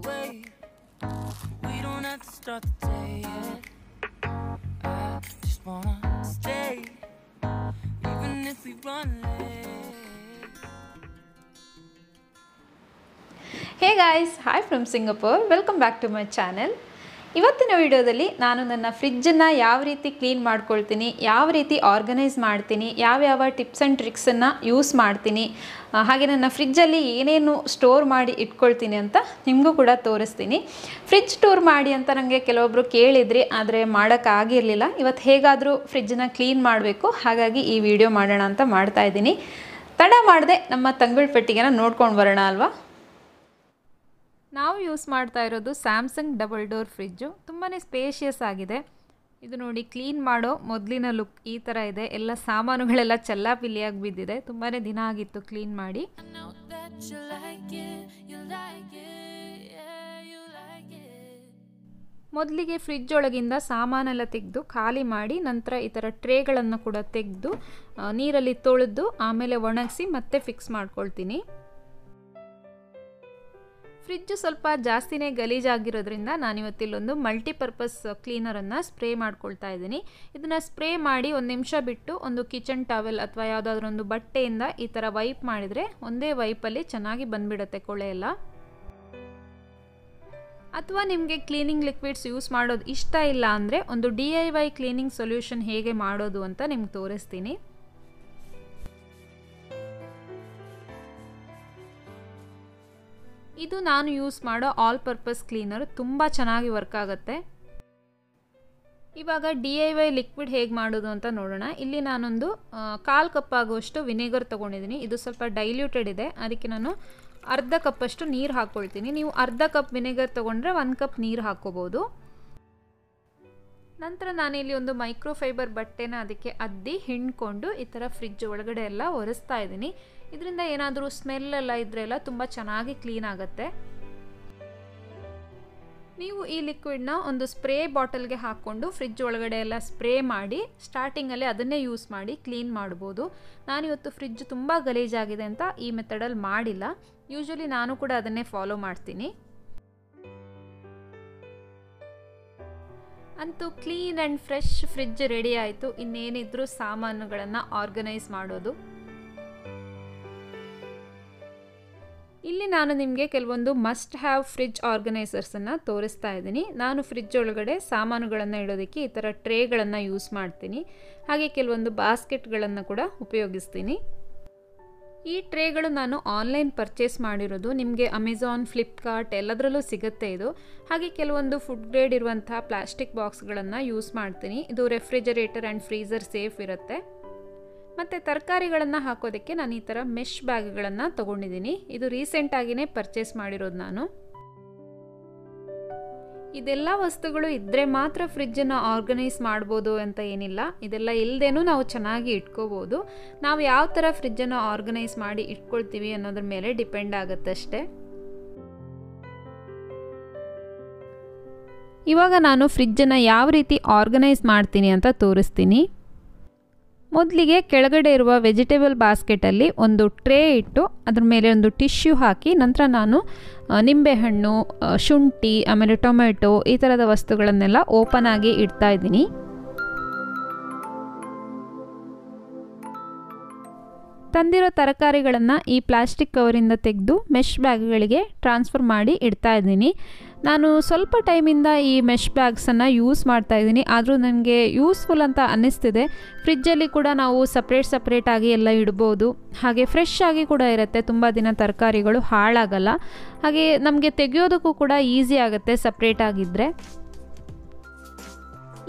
Wait, we don't have to start the day yet. I just wanna stay, even if we run late. Hey guys, hi from Singapore. Welcome back to my channel. ಇವತ್ತಿನ ವಿಡಿಯೋದಲ್ಲಿ ನಾನು ನನ್ನ ಫ್ರಿಡ್ಜನ್ನು ಯಾವ ರೀತಿ clean ಮಾಡ್ಕೊಳ್ತೀನಿ, ಯಾವ ರೀತಿ organise ಮಾಡ್ತೀನಿ, ಯಾವ ಟಿಪ್ಸ್ ಆ್ಯಂಡ್ ಟ್ರಿಕ್ಸನ್ನು ಯೂಸ್ ಮಾಡ್ತೀನಿ, ಹಾಗೆ ನನ್ನ ಫ್ರಿಡ್ಜಲ್ಲಿ ಏನೇನು ಸ್ಟೋರ್ ಮಾಡಿ ಇಟ್ಕೊಳ್ತೀನಿ ಅಂತ ನಿಮಗೂ ಕೂಡ ತೋರಿಸ್ತೀನಿ. ಫ್ರಿಡ್ಜ್ ಟೂರ್ ಮಾಡಿ ಅಂತ ನನಗೆ ಕೆಲವೊಬ್ಬರು ಕೇಳಿದ್ರಿ, ಆದರೆ ಮಾಡೋಕ್ಕಾಗಿರಲಿಲ್ಲ. ಇವತ್ತು ಹೇಗಾದರೂ ಫ್ರಿಡ್ಜನ್ನು ಕ್ಲೀನ್ ಮಾಡಬೇಕು, ಹಾಗಾಗಿ ಈ ವಿಡಿಯೋ ಮಾಡೋಣ ಅಂತ ಮಾಡ್ತಾಯಿದ್ದೀನಿ. ತಡ ಮಾಡದೆ ನಮ್ಮ ತಂಗುಳ್ ಪೆಟ್ಟಿಗೆನ ನೋಡ್ಕೊಂಡು ಬರೋಣ ಅಲ್ವಾ. ನಾವು ಯೂಸ್ ಮಾಡ್ತಾ ಇರೋದು ಸ್ಯಾಮ್ಸಂಗ್ ಡಬಲ್ ಡೋರ್ ಫ್ರಿಡ್ಜು. ತುಂಬಾ ಸ್ಪೇಷಿಯಸ್ ಆಗಿದೆ. ಇದು ನೋಡಿ, ಕ್ಲೀನ್ ಮಾಡೋ ಮೊದಲಿನ ಲುಕ್ ಈ ಥರ ಇದೆ. ಎಲ್ಲ ಸಾಮಾನುಗಳೆಲ್ಲ ಚೆಲ್ಲಾಪಿಲ್ಲಿಯಾಗಿ ಬಿದ್ದಿದೆ. ತುಂಬಾ ದಿನ ಆಗಿತ್ತು ಕ್ಲೀನ್ ಮಾಡಿ. ಮೊದಲಿಗೆ ಫ್ರಿಡ್ಜ್ ಒಳಗಿಂದ ಸಾಮಾನೆಲ್ಲ ತೆಗೆದು ಖಾಲಿ ಮಾಡಿ, ನಂತರ ಈ ಥರ ಟ್ರೇಗಳನ್ನು ಕೂಡ ತೆಗೆದು ನೀರಲ್ಲಿ ತೊಳೆದು ಆಮೇಲೆ ಒಣಗಿಸಿ ಮತ್ತೆ ಫಿಕ್ಸ್ ಮಾಡ್ಕೊಳ್ತೀನಿ. ಫ್ರಿಡ್ಜು ಸ್ವಲ್ಪ ಜಾಸ್ತಿನೇ ಗಲೀಜಾಗಿರೋದ್ರಿಂದ ನಾನಿವತ್ತಿಲ್ಲೊಂದು ಮಲ್ಟಿಪರ್ಪಸ್ ಕ್ಲೀನರನ್ನು ಸ್ಪ್ರೇ ಮಾಡ್ಕೊಳ್ತಾ ಇದ್ದೀನಿ. ಇದನ್ನು ಸ್ಪ್ರೇ ಮಾಡಿ ಒಂದು ನಿಮಿಷ ಬಿಟ್ಟು ಒಂದು ಕಿಚನ್ ಟವೆಲ್ ಅಥವಾ ಯಾವುದಾದ್ರೂ ಒಂದು ಬಟ್ಟೆಯಿಂದ ಈ ಥರ ವೈಪ್ ಮಾಡಿದರೆ ಒಂದೇ ವೈಪಲ್ಲಿ ಚೆನ್ನಾಗಿ ಬಂದುಬಿಡುತ್ತೆ ಕೊಳೆ ಎಲ್ಲ. ಅಥವಾ ನಿಮಗೆ ಕ್ಲೀನಿಂಗ್ ಲಿಕ್ವಿಡ್ಸ್ ಯೂಸ್ ಮಾಡೋದು ಇಷ್ಟ ಇಲ್ಲ ಅಂದರೆ ಒಂದು DIY ಕ್ಲೀನಿಂಗ್ ಸೊಲ್ಯೂಷನ್ ಹೇಗೆ ಮಾಡೋದು ಅಂತ ನಿಮ್ಗೆ ತೋರಿಸ್ತೀನಿ. ಇದು ನಾನು ಯೂಸ್ ಮಾಡೋ ಆಲ್ ಪರ್ಪಸ್ ಕ್ಲೀನರ್. ತುಂಬ ಚೆನ್ನಾಗಿ ವರ್ಕ್ ಆಗುತ್ತೆ. ಇವಾಗ DIY ಲಿಕ್ವಿಡ್ ಹೇಗೆ ಮಾಡೋದು ಅಂತ ನೋಡೋಣ. ಇಲ್ಲಿ ನಾನೊಂದು 1/4 ಕಪ್ ಆಗುವಷ್ಟು ವಿನೆಗರ್ ತೊಗೊಂಡಿದ್ದೀನಿ. ಇದು ಸ್ವಲ್ಪ ಡೈಲ್ಯೂಟೆಡ್ ಇದೆ, ಅದಕ್ಕೆ ನಾನು ಅರ್ಧ ಕಪ್ಪಷ್ಟು ನೀರು ಹಾಕ್ಕೊಳ್ತೀನಿ. ನೀವು ಅರ್ಧ ಕಪ್ ವಿನೆಗರ್ ತೊಗೊಂಡ್ರೆ 1 ಕಪ್ ನೀರು ಹಾಕ್ಕೋಬೋದು. ನಂತರ ನಾನಿಲ್ಲಿ ಒಂದು ಮೈಕ್ರೋಫೈಬರ್ ಬಟ್ಟೆನ ಅದಕ್ಕೆ ಅದ್ದಿ ಹಿಂಡ್ಕೊಂಡು ಈ ಥರ ಫ್ರಿಡ್ಜ್ ಒಳಗಡೆ ಎಲ್ಲ ಒರೆಸ್ತಾ ಇದ್ದೀನಿ. ಇದರಿಂದ ಏನಾದರೂ ಸ್ಮೆಲ್ ಎಲ್ಲ ಇದ್ರೆಲ್ಲ ತುಂಬ ಚೆನ್ನಾಗಿ ಕ್ಲೀನ್ ಆಗುತ್ತೆ. ನೀವು ಈ ಲಿಕ್ವಿಡ್ನ ಒಂದು ಸ್ಪ್ರೇ ಬಾಟಲ್ಗೆ ಹಾಕ್ಕೊಂಡು ಫ್ರಿಡ್ಜ್ ಒಳಗಡೆ ಎಲ್ಲ ಸ್ಪ್ರೇ ಮಾಡಿ ಸ್ಟಾರ್ಟಿಂಗಲ್ಲಿ ಅದನ್ನೇ ಯೂಸ್ ಮಾಡಿ ಕ್ಲೀನ್ ಮಾಡ್ಬೋದು. ನಾನಿವತ್ತು ಫ್ರಿಡ್ಜ್ ತುಂಬ ಗಲೀಜಾಗಿದೆ ಅಂತ ಈ ಮೆಥಡಲ್ಲಿ ಮಾಡಿಲ್ಲ. ಯೂಶ್ವಲಿ ನಾನು ಕೂಡ ಅದನ್ನೇ ಫಾಲೋ ಮಾಡ್ತೀನಿ. ಅಂತೂ clean and fresh fridge ready ಆಯಿತು. ಇನ್ನೇನಿದ್ರೂ ಸಾಮಾನುಗಳನ್ನು ಆರ್ಗನೈಸ್ ಮಾಡೋದು. ಇಲ್ಲಿ ನಾನು ನಿಮಗೆ ಕೆಲವೊಂದು ಮಸ್ಟ್ ಹ್ಯಾವ್ ಫ್ರಿಡ್ಜ್ ಆರ್ಗನೈಸರ್ಸನ್ನು ತೋರಿಸ್ತಾ ಇದ್ದೀನಿ. ನಾನು ಫ್ರಿಡ್ಜ್ ಒಳಗಡೆ ಸಾಮಾನುಗಳನ್ನು ಇಡೋದಕ್ಕೆ ಈ ಥರ ಟ್ರೇಗಳನ್ನು ಯೂಸ್ ಮಾಡ್ತೀನಿ. ಹಾಗೆ ಕೆಲವೊಂದು ಬಾಸ್ಕೆಟ್ಗಳನ್ನು ಕೂಡ ಉಪಯೋಗಿಸ್ತೀನಿ. ಈ ಟ್ರೇಗಳು ನಾನು ಆನ್ಲೈನ್ ಪರ್ಚೇಸ್ ಮಾಡಿರೋದು. ನಿಮಗೆ ಅಮೆಝಾನ್, ಫ್ಲಿಪ್ಕಾರ್ಟ್ ಎಲ್ಲದರಲ್ಲೂ ಸಿಗುತ್ತೆ ಇದು. ಹಾಗೆ ಕೆಲವೊಂದು ಫುಡ್ ಗ್ರೇಡ್ ಇರುವಂಥ ಪ್ಲಾಸ್ಟಿಕ್ ಬಾಕ್ಸ್ಗಳನ್ನು ಯೂಸ್ ಮಾಡ್ತೀನಿ. ಇದು ರೆಫ್ರಿಜರೇಟರ್ ಆ್ಯಂಡ್ ಫ್ರೀಝರ್ ಸೇಫ್ ಇರುತ್ತೆ. ಮತ್ತು ತರಕಾರಿಗಳನ್ನು ಹಾಕೋದಕ್ಕೆ ನಾನು ಈ ಥರ ಮೆಶ್ ಬ್ಯಾಗ್ಗಳನ್ನು ತೊಗೊಂಡಿದ್ದೀನಿ. ಇದು ರೀಸೆಂಟಾಗಿಯೇ ಪರ್ಚೇಸ್ ಮಾಡಿರೋದು ನಾನು. ಇದೆಲ್ಲ ವಸ್ತುಗಳು ಇದ್ದರೆ ಮಾತ್ರ ಫ್ರಿಡ್ಜನ್ನು ಆರ್ಗನೈಸ್ ಮಾಡ್ಬೋದು ಅಂತ ಏನಿಲ್ಲ. ಇದೆಲ್ಲ ಇಲ್ಲದೇನೂ ನಾವು ಚೆನ್ನಾಗಿ ಇಟ್ಕೋಬೋದು. ನಾವು ಯಾವ ಥರ ಫ್ರಿಡ್ಜನ್ನು ಆರ್ಗನೈಸ್ ಮಾಡಿ ಇಟ್ಕೊಳ್ತೀವಿ ಅನ್ನೋದ್ರ ಮೇಲೆ ಡಿಪೆಂಡ್ ಆಗುತ್ತಷ್ಟೆ. ಇವಾಗ ನಾನು ಫ್ರಿಡ್ಜನ್ನು ಯಾವ ರೀತಿ ಆರ್ಗನೈಸ್ ಮಾಡ್ತೀನಿ ಅಂತ ತೋರಿಸ್ತೀನಿ. ಮೊದಲಿಗೆ ಕೆಳಗಡೆ ಇರುವ ವೆಜಿಟೇಬಲ್ ಬಾಸ್ಕೆಟಲ್ಲಿ ಒಂದು ಟ್ರೇ ಇಟ್ಟು ಅದ್ರ ಮೇಲೆ ಒಂದು ಟಿಶ್ಯೂ ಹಾಕಿ, ನಂತರ ನಾನು ನಿಂಬೆಹಣ್ಣು, ಶುಂಠಿ, ಆಮೇಲೆ ಟೊಮೆಟೊ ಈ ಥರದ ವಸ್ತುಗಳನ್ನೆಲ್ಲ ಓಪನ್ ಆಗಿ ಇಡ್ತಾ ಇದ್ದೀನಿ. ತಂದಿರೋ ತರಕಾರಿಗಳನ್ನು ಈ ಪ್ಲಾಸ್ಟಿಕ್ ಕವರಿಂದ ತೆಗೆದು ಮೆಶ್ ಬ್ಯಾಗ್ಗಳಿಗೆ ಟ್ರಾನ್ಸ್ಫರ್ ಮಾಡಿ ಇಡ್ತಾ ಇದ್ದೀನಿ. ನಾನು ಸ್ವಲ್ಪ ಟೈಮಿಂದ ಈ ಮೆಶ್ ಬ್ಯಾಗ್ಸನ್ನು ಯೂಸ್ ಮಾಡ್ತಾ ಇದ್ದೀನಿ, ಆದರೂ ನನಗೆ ಯೂಸ್ಫುಲ್ ಅಂತ ಅನ್ನಿಸ್ತಿದೆ. ಫ್ರಿಡ್ಜಲ್ಲಿ ಕೂಡ ನಾವು ಸಪ್ರೇಟಾಗಿ ಎಲ್ಲ ಇಡ್ಬೋದು. ಹಾಗೆ ಫ್ರೆಶ್ ಆಗಿ ಕೂಡ ಇರುತ್ತೆ. ತುಂಬ ದಿನ ತರಕಾರಿಗಳು ಹಾಳಾಗಲ್ಲ. ಹಾಗೆ ನಮಗೆ ತೆಗೆಯೋದಕ್ಕೂ ಕೂಡ ಈಸಿ ಆಗುತ್ತೆ ಸಪ್ರೇಟಾಗಿದ್ದರೆ.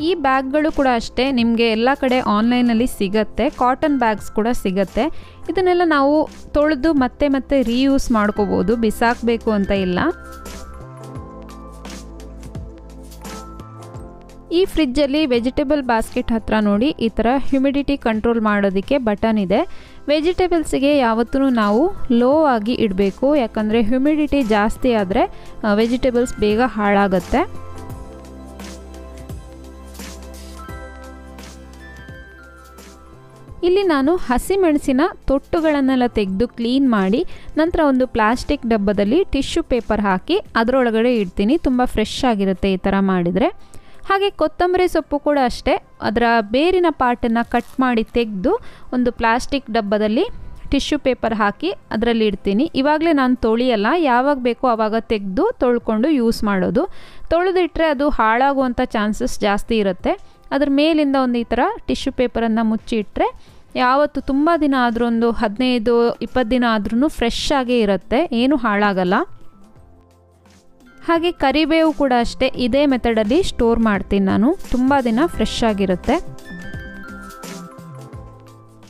ಈ ಬ್ಯಾಗ್ಗಳು ಕೂಡ ಅಷ್ಟೇ, ನಿಮಗೆ ಎಲ್ಲ ಕಡೆ ಆನ್ಲೈನಲ್ಲಿ ಸಿಗುತ್ತೆ. ಕಾಟನ್ ಬ್ಯಾಗ್ಸ್ ಕೂಡ ಸಿಗುತ್ತೆ. ಇದನ್ನೆಲ್ಲ ನಾವು ತೊಳೆದು ಮತ್ತೆ ರೀಯೂಸ್ ಮಾಡ್ಕೋಬೋದು, ಬಿಸಾಕಬೇಕು ಅಂತ ಇಲ್ಲ. ಈ ಫ್ರಿಡ್ಜಲ್ಲಿ ವೆಜಿಟೇಬಲ್ ಬಾಸ್ಕೆಟ್ ಹತ್ರ ನೋಡಿ ಈ ಥರ ಹ್ಯುಮಿಡಿಟಿ ಕಂಟ್ರೋಲ್ ಮಾಡೋದಕ್ಕೆ ಬಟನ್ ಇದೆ. ವೆಜಿಟೇಬಲ್ಸಿಗೆ ಯಾವತ್ತೂ ನಾವು ಲೋ ಆಗಿ ಇಡಬೇಕು, ಯಾಕಂದರೆ ಹ್ಯುಮಿಡಿಟಿ ಜಾಸ್ತಿ ಆದರೆ ವೆಜಿಟೇಬಲ್ಸ್ ಬೇಗ ಹಾಳಾಗುತ್ತೆ. ಇಲ್ಲಿ ನಾನು ಹಸಿಮೆಣಸಿನ ತೊಟ್ಟುಗಳನ್ನೆಲ್ಲ ತೆಗೆದು ಕ್ಲೀನ್ ಮಾಡಿ ನಂತರ ಒಂದು ಪ್ಲಾಸ್ಟಿಕ್ ಡಬ್ಬದಲ್ಲಿ ಟಿಶ್ಯೂ ಪೇಪರ್ ಹಾಕಿ ಅದರೊಳಗಡೆ ಇಡ್ತೀನಿ. ತುಂಬ ಫ್ರೆಶ್ ಆಗಿರುತ್ತೆ ಈ ಥರ ಮಾಡಿದರೆ. ಹಾಗೆ ಕೊತ್ತಂಬರಿ ಸೊಪ್ಪು ಕೂಡ ಅಷ್ಟೇ, ಅದರ ಬೇರಿನ ಪಾರ್ಟನ್ನು ಕಟ್ ಮಾಡಿ ತೆಗೆದು ಒಂದು ಪ್ಲಾಸ್ಟಿಕ್ ಡಬ್ಬದಲ್ಲಿ ಟಿಶ್ಯೂ ಪೇಪರ್ ಹಾಕಿ ಅದರಲ್ಲಿ ಇಡ್ತೀನಿ. ಇವಾಗಲೇ ನಾನು ತೊಳೆಯಲ್ಲ, ಯಾವಾಗ ಬೇಕೋ ಆವಾಗ ತೆಗೆದು ತೊಳ್ಕೊಂಡು ಯೂಸ್ ಮಾಡೋದು. ತೊಳೆದಿಟ್ಟರೆ ಅದು ಹಾಳಾಗುವಂಥ ಚಾನ್ಸಸ್ ಜಾಸ್ತಿ ಇರುತ್ತೆ. ಅದ್ರ ಮೇಲಿಂದ ಒಂದು ಈ ಥರ ಟಿಶ್ಯೂ ಪೇಪರನ್ನು ಮುಚ್ಚಿಟ್ರೆ ಯಾವತ್ತು ತುಂಬ ದಿನ ಆದರೂ ಒಂದು 15-20 ದಿನ ಆದ್ರೂ ಫ್ರೆಶ್ ಆಗೇ ಇರುತ್ತೆ, ಏನೂ ಹಾಳಾಗಲ್ಲ. ಹಾಗೆ ಕರಿಬೇವು ಕೂಡ ಅಷ್ಟೇ, ಇದೇ ಮೆಥಡಲ್ಲಿ ಸ್ಟೋರ್ ಮಾಡ್ತೀನಿ ನಾನು, ತುಂಬ ದಿನ ಫ್ರೆಶ್ ಆಗಿರುತ್ತೆ.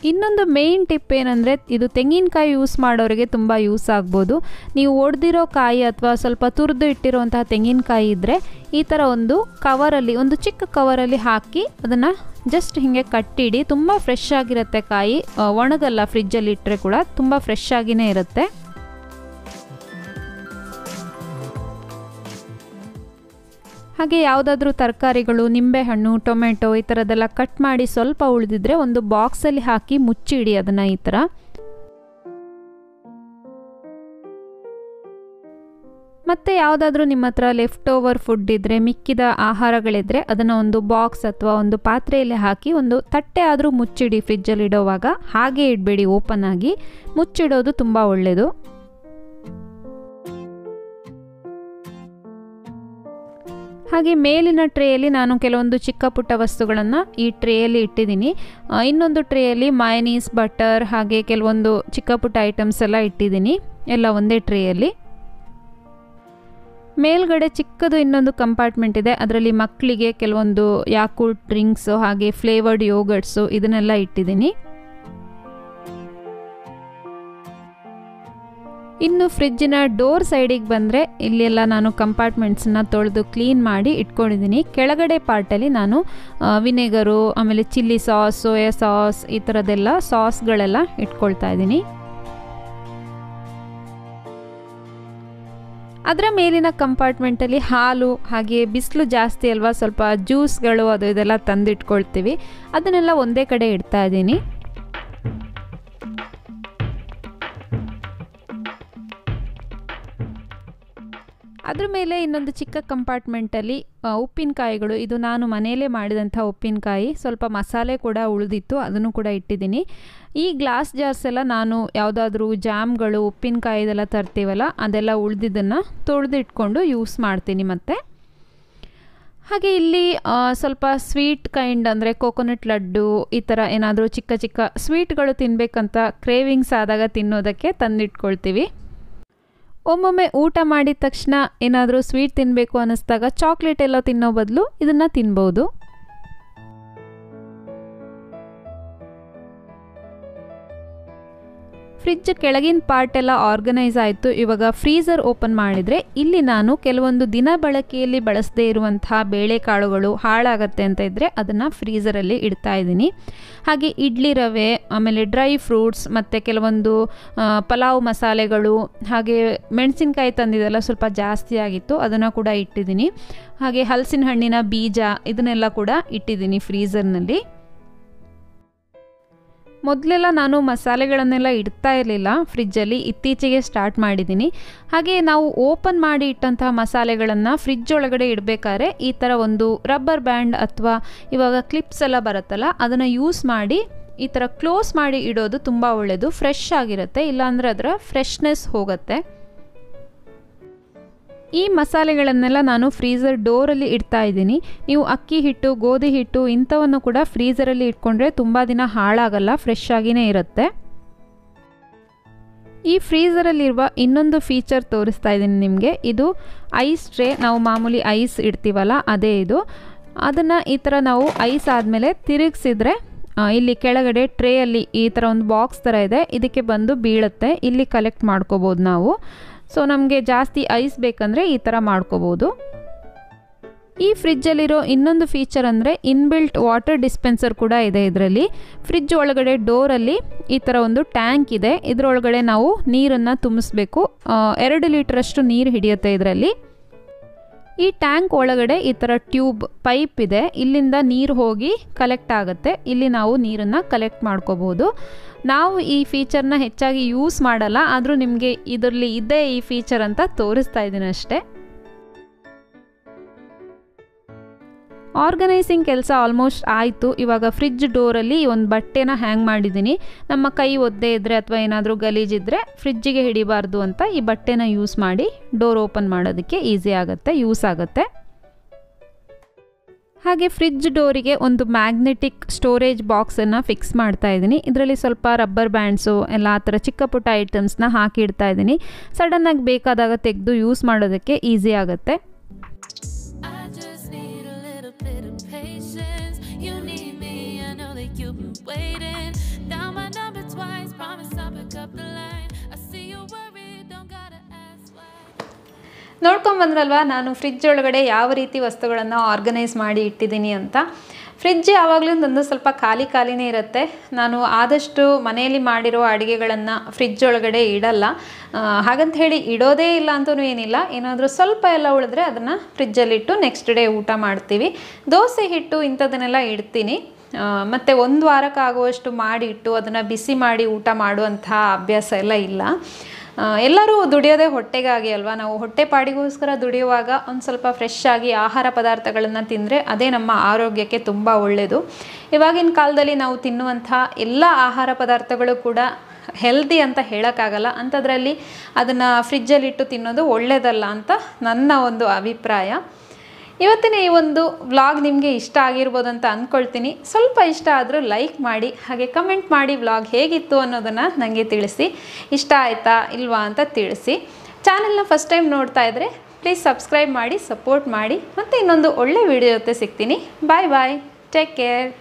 ಇನ್ನೊಂದು ಮೇಯ್ನ್ ಟಿಪ್ ಏನಂದರೆ, ಇದು ತೆಂಗಿನಕಾಯಿ ಯೂಸ್ ಮಾಡೋರಿಗೆ ತುಂಬ ಯೂಸ್ ಆಗ್ಬೋದು. ನೀವು ಒಡೆದಿರೋ ಕಾಯಿ ಅಥವಾ ಸ್ವಲ್ಪ ತುರಿದು ಇಟ್ಟಿರೋಂತಹ ತೆಂಗಿನಕಾಯಿ ಇದ್ದರೆ ಈ ಥರ ಒಂದು ಕವರಲ್ಲಿ, ಒಂದು ಚಿಕ್ಕ ಕವರಲ್ಲಿ ಹಾಕಿ ಅದನ್ನು ಜಸ್ಟ್ ಹೀಗೆ ಕಟ್ಟಿಡಿ. ತುಂಬ ಫ್ರೆಶ್ ಆಗಿರುತ್ತೆ ಕಾಯಿ, ಒಣಗಲ್ಲ. ಫ್ರಿಜ್ಜಲ್ಲಿ ಇಟ್ಟರೆ ಕೂಡ ತುಂಬ ಫ್ರೆಶ್ ಆಗಿಯೇ ಇರುತ್ತೆ. ಹಾಗೆ ಯಾವುದಾದ್ರೂ ತರಕಾರಿಗಳು, ನಿಂಬೆಹಣ್ಣು, ಟೊಮೆಟೊ ಈ ಥರದ್ದೆಲ್ಲ ಕಟ್ ಮಾಡಿ ಸ್ವಲ್ಪ ಉಳಿದಿದ್ರೆ ಒಂದು ಬಾಕ್ಸಲ್ಲಿ ಹಾಕಿ ಮುಚ್ಚಿಡಿ ಅದನ್ನು ಈ ಥರ. ಮತ್ತು ಯಾವುದಾದ್ರೂ ನಿಮ್ಮ ಹತ್ರ ಲೆಫ್ಟ್ ಓವರ್ ಫುಡ್ ಇದ್ದರೆ, ಮಿಕ್ಕಿದ ಆಹಾರಗಳಿದ್ದರೆ ಅದನ್ನು ಒಂದು ಬಾಕ್ಸ್ ಅಥವಾ ಒಂದು ಪಾತ್ರೆಯಲ್ಲಿ ಹಾಕಿ ಒಂದು ತಟ್ಟೆ ಆದರೂ ಮುಚ್ಚಿಡಿ. ಫ್ರಿಜ್ಜಲ್ಲಿ ಇಡೋವಾಗ ಹಾಗೆ ಇಡಬೇಡಿ, ಓಪನ್ ಆಗಿ ಮುಚ್ಚಿಡೋದು ತುಂಬ ಒಳ್ಳೆಯದು. ಹಾಗೆ ಮೇಲಿನ ಟ್ರೇಯಲ್ಲಿ ನಾನು ಕೆಲವೊಂದು ಚಿಕ್ಕ ಪುಟ್ಟ ವಸ್ತುಗಳನ್ನು ಈ ಟ್ರೇಯಲ್ಲಿ ಇಟ್ಟಿದ್ದೀನಿ. ಇನ್ನೊಂದು ಟ್ರೇಯಲ್ಲಿ ಮಯನೀಸ್, ಬಟರ್ ಹಾಗೆ ಕೆಲವೊಂದು ಚಿಕ್ಕ ಪುಟ್ಟ ಐಟಮ್ಸ್ ಎಲ್ಲ ಇಟ್ಟಿದ್ದೀನಿ, ಎಲ್ಲ ಒಂದೇ ಟ್ರೇಯಲ್ಲಿ. ಮೇಲ್ಗಡೆ ಚಿಕ್ಕದು ಇನ್ನೊಂದು ಕಂಪಾರ್ಟ್ಮೆಂಟ್ ಇದೆ, ಅದರಲ್ಲಿ ಮಕ್ಕಳಿಗೆ ಕೆಲವೊಂದು ಯಾಕೂಲ್ಟ್ ಡ್ರಿಂಕ್ಸು ಹಾಗೆ ಫ್ಲೇವರ್ಡ್ ಯೋಗರ್ಟ್ಸು ಇದನ್ನೆಲ್ಲ ಇಟ್ಟಿದ್ದೀನಿ. ಇನ್ನು ಫ್ರಿಜ್ಜಿನ ಡೋರ್ ಸೈಡಿಗೆ ಬಂದರೆ ಇಲ್ಲೆಲ್ಲ ನಾನು ಕಂಪಾರ್ಟ್ಮೆಂಟ್ಸನ್ನು ತೊಳೆದು ಕ್ಲೀನ್ ಮಾಡಿ ಇಟ್ಕೊಂಡಿದ್ದೀನಿ. ಕೆಳಗಡೆ ಪಾರ್ಟಲ್ಲಿ ನಾನು ವಿನೆಗರು, ಆಮೇಲೆ ಚಿಲ್ಲಿ ಸಾಸ್, ಸೋಯಾ ಸಾಸ್ ಈ ಥರದ್ದೆಲ್ಲ ಸಾಸ್ಗಳೆಲ್ಲ ಇಟ್ಕೊಳ್ತಾ ಇದ್ದೀನಿ. ಅದರ ಮೇಲಿನ ಕಂಪಾರ್ಟ್ಮೆಂಟಲ್ಲಿ ಹಾಲು ಹಾಗೆ ಬಿಸಿಲು ಜಾಸ್ತಿ ಅಲ್ವಾ, ಸ್ವಲ್ಪ ಜ್ಯೂಸ್ಗಳು ಅದು ಇದೆಲ್ಲ ತಂದಿಟ್ಕೊಳ್ತೀವಿ, ಅದನ್ನೆಲ್ಲ ಒಂದೇ ಕಡೆ ಇಡ್ತಾ ಇದ್ದೀನಿ. ಅದ್ರ ಮೇಲೆ ಇನ್ನೊಂದು ಚಿಕ್ಕ ಕಂಪಾರ್ಟ್ಮೆಂಟಲ್ಲಿ ಉಪ್ಪಿನಕಾಯಿಗಳು, ಇದು ನಾನು ಮನೆಯಲ್ಲೇ ಮಾಡಿದಂಥ ಉಪ್ಪಿನಕಾಯಿ, ಸ್ವಲ್ಪ ಮಸಾಲೆ ಕೂಡ ಉಳಿದಿತ್ತು, ಅದನ್ನು ಕೂಡ ಇಟ್ಟಿದ್ದೀನಿ. ಈ ಗ್ಲಾಸ್ ಜಾರ್ಸ್ ಎಲ್ಲ ನಾನು ಯಾವುದಾದ್ರೂ ಜಾಮ್ಗಳು, ಉಪ್ಪಿನಕಾಯಿ ಇದೆಲ್ಲ ತರ್ತೀವಲ್ಲ ಅದೆಲ್ಲ ಉಳಿದಿದ್ದನ್ನು ತೊಳೆದಿಟ್ಕೊಂಡು ಯೂಸ್ ಮಾಡ್ತೀನಿ. ಮತ್ತು ಹಾಗೆ ಇಲ್ಲಿ ಸ್ವಲ್ಪ ಸ್ವೀಟ್ ಕೈಂಡ್ ಅಂದರೆ ಕೋಕೋನಟ್ ಲಡ್ಡು ಈ ಥರ ಏನಾದರೂ ಚಿಕ್ಕ ಚಿಕ್ಕ ಸ್ವೀಟ್ಗಳು ತಿನ್ನಬೇಕಂತ ಕ್ರೇವಿಂಗ್ಸ್ ಆದಾಗ ತಿನ್ನೋದಕ್ಕೆ ತಂದಿಟ್ಕೊಳ್ತೀವಿ. ಒಮ್ಮೊಮ್ಮೆ ಊಟ ಮಾಡಿದ ತಕ್ಷಣ ಏನಾದರೂ ಸ್ವೀಟ್ ತಿನ್ನಬೇಕು ಅನ್ನಿಸ್ದಾಗ ಚಾಕ್ಲೇಟ್ ಎಲ್ಲ ತಿನ್ನೋ ಬದಲು ಇದನ್ನು ತಿನ್ಬೋದು. ಫ್ರಿಡ್ಜ್ ಕೆಳಗಿನ ಪಾರ್ಟ್ ಎಲ್ಲ ಆರ್ಗನೈಸ್ ಆಯಿತು. ಇವಾಗ ಫ್ರೀಝರ್ ಓಪನ್ ಮಾಡಿದರೆ ಇಲ್ಲಿ ನಾನು ಕೆಲವೊಂದು ದಿನ ಬಳಕೆಯಲ್ಲಿ ಬಳಸದೇ ಇರುವಂತಹ ಬೇಳೆಕಾಳುಗಳು ಹಾಳಾಗತ್ತೆ ಅಂತ ಇದ್ದರೆ ಅದನ್ನು ಫ್ರೀಝರಲ್ಲಿ ಇಡ್ತಾ ಇದ್ದೀನಿ. ಹಾಗೆ ಇಡ್ಲಿ ರವೆ, ಆಮೇಲೆ ಡ್ರೈ ಫ್ರೂಟ್ಸ್ ಮತ್ತು ಕೆಲವೊಂದು ಪಲಾವ್ ಮಸಾಲೆಗಳು, ಹಾಗೆ ಮೆಣಸಿನ್ಕಾಯಿ ತಂದಿದ್ದೆಲ್ಲ ಸ್ವಲ್ಪ ಜಾಸ್ತಿ ಆಗಿತ್ತು, ಅದನ್ನು ಕೂಡ ಇಟ್ಟಿದ್ದೀನಿ. ಹಾಗೆ ಹಲಸಿನ ಹಣ್ಣಿನ ಬೀಜ ಇದನ್ನೆಲ್ಲ ಕೂಡ ಇಟ್ಟಿದ್ದೀನಿ ಫ್ರೀಝರ್ನಲ್ಲಿ. ಮೊದಲೆಲ್ಲ ನಾನು ಮಸಾಲೆಗಳನ್ನೆಲ್ಲ ಇಡ್ತಾ ಇರಲಿಲ್ಲ ಫ್ರಿಜ್ಜಲ್ಲಿ, ಇತ್ತೀಚೆಗೆ ಸ್ಟಾರ್ಟ್ ಮಾಡಿದ್ದೀನಿ. ಹಾಗೆ ನಾವು ಓಪನ್ ಮಾಡಿ ಇಟ್ಟಂತಹ ಮಸಾಲೆಗಳನ್ನು ಫ್ರಿಜ್ ಒಳಗಡೆ ಇಡಬೇಕಾದ್ರೆ ಈ ಥರ ಒಂದು ರಬ್ಬರ್ ಬ್ಯಾಂಡ್ ಅಥವಾ ಇವಾಗ ಕ್ಲಿಪ್ಸ್ ಎಲ್ಲ ಬರುತ್ತಲ್ಲ ಅದನ್ನು ಯೂಸ್ ಮಾಡಿ ಈ ಥರ ಕ್ಲೋಸ್ ಮಾಡಿ ಇಡೋದು ತುಂಬ ಒಳ್ಳೆಯದು. ಫ್ರೆಶ್ ಆಗಿರುತ್ತೆ, ಇಲ್ಲಾಂದರೆ ಅದರ ಫ್ರೆಶ್ನೆಸ್ ಹೋಗುತ್ತೆ. ಈ ಮಸಾಲೆಗಳನ್ನೆಲ್ಲ ನಾನು ಫ್ರೀಝರ್ ಡೋರಲ್ಲಿ ಇಡ್ತಾ ಇದ್ದೀನಿ. ನೀವು ಅಕ್ಕಿ ಹಿಟ್ಟು, ಗೋಧಿ ಹಿಟ್ಟು ಇಂಥವನ್ನು ಕೂಡ ಫ್ರೀಝರಲ್ಲಿ ಇಟ್ಕೊಂಡ್ರೆ ತುಂಬ ದಿನ ಹಾಳಾಗಲ್ಲ, ಫ್ರೆಶ್ ಆಗಿಯೇ ಇರುತ್ತೆ. ಈ ಫ್ರೀಝರಲ್ಲಿರುವ ಇನ್ನೊಂದು ಫೀಚರ್ ತೋರಿಸ್ತಾ ಇದ್ದೀನಿ ನಿಮಗೆ. ಇದು ಐಸ್ ಟ್ರೇ, ನಾವು ಮಾಮೂಲಿ ಐಸ್ ಇಡ್ತೀವಲ್ಲ ಅದೇ ಇದು. ಅದನ್ನು ಈ ಥರ ನಾವು ಐಸ್ ಆದಮೇಲೆ ತಿರುಗಿಸಿದ್ರೆ ಇಲ್ಲಿ ಕೆಳಗಡೆ ಟ್ರೇಯಲ್ಲಿ ಈ ಥರ ಒಂದು ಬಾಕ್ಸ್ ಥರ ಇದೆ, ಇದಕ್ಕೆ ಬಂದು ಬೀಳುತ್ತೆ. ಇಲ್ಲಿ ಕಲೆಕ್ಟ್ ಮಾಡ್ಕೋಬೋದು ನಾವು. ಸೊ ನಮಗೆ ಜಾಸ್ತಿ ಐಸ್ ಬೇಕಂದರೆ ಈ ಥರ ಮಾಡ್ಕೋಬೋದು. ಈ ಫ್ರಿಜ್ಜಲ್ಲಿರೋ ಇನ್ನೊಂದು ಫೀಚರ್ ಅಂದರೆ ಇನ್ಬಿಲ್ಟ್ ವಾಟರ್ ಡಿಸ್ಪೆನ್ಸರ್ ಕೂಡ ಇದೆ ಇದರಲ್ಲಿ. ಫ್ರಿಜ್ ಒಳಗಡೆ ಡೋರಲ್ಲಿ ಈ ಥರ ಒಂದು ಟ್ಯಾಂಕ್ ಇದೆ, ಇದರೊಳಗಡೆ ನಾವು ನೀರನ್ನು ತುಂಬಿಸ್ಬೇಕು. 2 ಲೀಟ್ರಷ್ಟು ನೀರು ಹಿಡಿಯುತ್ತೆ ಇದರಲ್ಲಿ. ಈ ಟ್ಯಾಂಕ್ ಒಳಗಡೆ ಈ ಥರ ಟ್ಯೂಬ್ ಪೈಪ್ ಇದೆ, ಇಲ್ಲಿಂದ ನೀರು ಹೋಗಿ ಕಲೆಕ್ಟ್ ಆಗುತ್ತೆ. ಇಲ್ಲಿ ನಾವು ನೀರನ್ನು ಕಲೆಕ್ಟ್ ಮಾಡ್ಕೋಬೋದು. ನಾವು ಈ ಫೀಚರ್ನ ಹೆಚ್ಚಾಗಿ ಯೂಸ್ ಮಾಡಲ್ಲ, ಆದರೂ ನಿಮಗೆ ಇದರಲ್ಲಿ ಇದೆ ಈ ಫೀಚರ್ ಅಂತ ತೋರಿಸ್ತಾ ಇದ್ದೀನಿ ಅಷ್ಟೇ. ಆರ್ಗನೈಸಿಂಗ್ ಕೆಲಸ ಆಲ್ಮೋಸ್ಟ್ ಆಯಿತು. ಇವಾಗ ಫ್ರಿಡ್ಜ್ ಡೋರಲ್ಲಿ ಒಂದು ಬಟ್ಟೆನ ಹ್ಯಾಂಗ್ ಮಾಡಿದ್ದೀನಿ. ನಮ್ಮ ಕೈ ಒದ್ದೆ ಇದ್ದರೆ ಅಥವಾ ಏನಾದರೂ ಗಲೀಜಿದ್ರೆ ಫ್ರಿಡ್ಜಿಗೆ ಹಿಡಿಬಾರ್ದು ಅಂತ ಈ ಬಟ್ಟೆನ ಯೂಸ್ ಮಾಡಿ ಡೋರ್ ಓಪನ್ ಮಾಡೋದಕ್ಕೆ ಈಸಿ ಆಗುತ್ತೆ, ಯೂಸ್ ಆಗುತ್ತೆ. ಹಾಗೆ ಫ್ರಿಡ್ಜ್ ಡೋರಿಗೆ ಒಂದು ಮ್ಯಾಗ್ನೆಟಿಕ್ ಸ್ಟೋರೇಜ್ ಬಾಕ್ಸನ್ನು ಫಿಕ್ಸ್ ಮಾಡ್ತಾ ಇದ್ದೀನಿ. ಇದರಲ್ಲಿ ಸ್ವಲ್ಪ ರಬ್ಬರ್ ಬ್ಯಾಂಡ್ಸು ಎಲ್ಲ ಆ ಥರ ಚಿಕ್ಕ ಪುಟ್ಟ ಐಟಮ್ಸ್ನ ಹಾಕಿಡ್ತಾ ಇದ್ದೀನಿ. ಸಡನ್ನಾಗಿ ಬೇಕಾದಾಗ ತೆಗೆದು ಯೂಸ್ ಮಾಡೋದಕ್ಕೆ ಈಸಿ ಆಗುತ್ತೆ. ನೋಡ್ಕೊಂಬಂದ್ರಲ್ವ ನಾನು ಫ್ರಿಡ್ಜ್ ಒಳಗಡೆ ಯಾವ ರೀತಿ ವಸ್ತುಗಳನ್ನು ಆರ್ಗನೈಸ್ ಮಾಡಿ ಇಟ್ಟಿದ್ದೀನಿ ಅಂತ. ಫ್ರಿಡ್ಜ್ ಯಾವಾಗಲೂ ಒಂದು ಸ್ವಲ್ಪ ಖಾಲಿನೇ ಇರುತ್ತೆ. ನಾನು ಆದಷ್ಟು ಮನೆಯಲ್ಲಿ ಮಾಡಿರೋ ಅಡುಗೆಗಳನ್ನು ಫ್ರಿಡ್ಜ್ ಒಳಗಡೆ ಇಡಲ್ಲ. ಹಾಗಂತ ಹೇಳಿ ಇಡೋದೇ ಇಲ್ಲ ಅಂತೂ ಏನಿಲ್ಲ, ಏನಾದರೂ ಸ್ವಲ್ಪ ಎಲ್ಲ ಉಳಿದ್ರೆ ಅದನ್ನು ಫ್ರಿಡ್ಜಲ್ಲಿಟ್ಟು ನೆಕ್ಸ್ಟ್ ಡೇ ಊಟ ಮಾಡ್ತೀವಿ. ದೋಸೆ ಹಿಟ್ಟು ಇಂಥದನ್ನೆಲ್ಲ ಇಡ್ತೀನಿ. ಮತ್ತು ಒಂದು ವಾರಕ್ಕಾಗುವಷ್ಟು ಮಾಡಿ ಇಟ್ಟು ಅದನ್ನು ಬಿಸಿ ಮಾಡಿ ಊಟ ಮಾಡುವಂಥ ಅಭ್ಯಾಸ ಎಲ್ಲ ಇಲ್ಲ. ಎಲ್ಲರೂ ದುಡಿಯೋದೇ ಹೊಟ್ಟೆಗಾಗಿ ಅಲ್ವಾ. ನಾವು ಹೊಟ್ಟೆ ಪಾಡಿಗೋಸ್ಕರ ದುಡಿಯುವಾಗ ಒಂದು ಸ್ವಲ್ಪ ಫ್ರೆಶ್ ಆಗಿ ಆಹಾರ ಪದಾರ್ಥಗಳನ್ನು ತಿಂದರೆ ಅದೇ ನಮ್ಮ ಆರೋಗ್ಯಕ್ಕೆ ತುಂಬ ಒಳ್ಳೆಯದು. ಇವಾಗಿನ ಕಾಲದಲ್ಲಿ ನಾವು ತಿನ್ನುವಂಥ ಎಲ್ಲ ಆಹಾರ ಪದಾರ್ಥಗಳು ಕೂಡ ಹೆಲ್ದಿ ಅಂತ ಹೇಳೋಕ್ಕಾಗಲ್ಲ. ಅಂಥದ್ರಲ್ಲಿ ಅದನ್ನು ಫ್ರಿಜ್ಜಲ್ಲಿಟ್ಟು ತಿನ್ನೋದು ಒಳ್ಳೆಯದಲ್ಲ ಅಂತ ನನ್ನ ಒಂದು ಅಭಿಪ್ರಾಯ. ಇವತ್ತಿನ ಈ ಒಂದು ವ್ಲಾಗ್ ನಿಮಗೆ ಇಷ್ಟ ಆಗಿರ್ಬೋದು ಅಂತ ಅಂದ್ಕೊಳ್ತೀನಿ. ಸ್ವಲ್ಪ ಇಷ್ಟ ಆದರೂ ಲೈಕ್ ಮಾಡಿ, ಹಾಗೆ ಕಮೆಂಟ್ ಮಾಡಿ ವ್ಲಾಗ್ ಹೇಗಿತ್ತು ಅನ್ನೋದನ್ನು ನನಗೆ ತಿಳಿಸಿ. ಇಷ್ಟ ಆಯಿತಾ ಇಲ್ವಾ ಅಂತ ತಿಳಿಸಿ. ಚಾನೆಲ್ನ ಫಸ್ಟ್ ಟೈಮ್ ನೋಡ್ತಾ ಇದ್ದರೆ ಪ್ಲೀಸ್ ಸಬ್ಸ್ಕ್ರೈಬ್ ಮಾಡಿ, ಸಪೋರ್ಟ್ ಮಾಡಿ. ಮತ್ತು ಇನ್ನೊಂದು ಒಳ್ಳೆ ವಿಡಿಯೋ ಜೊತೆ ಸಿಗ್ತೀನಿ. ಬಾಯ್ ಬಾಯ್, ಟೇಕ್ ಕೇರ್.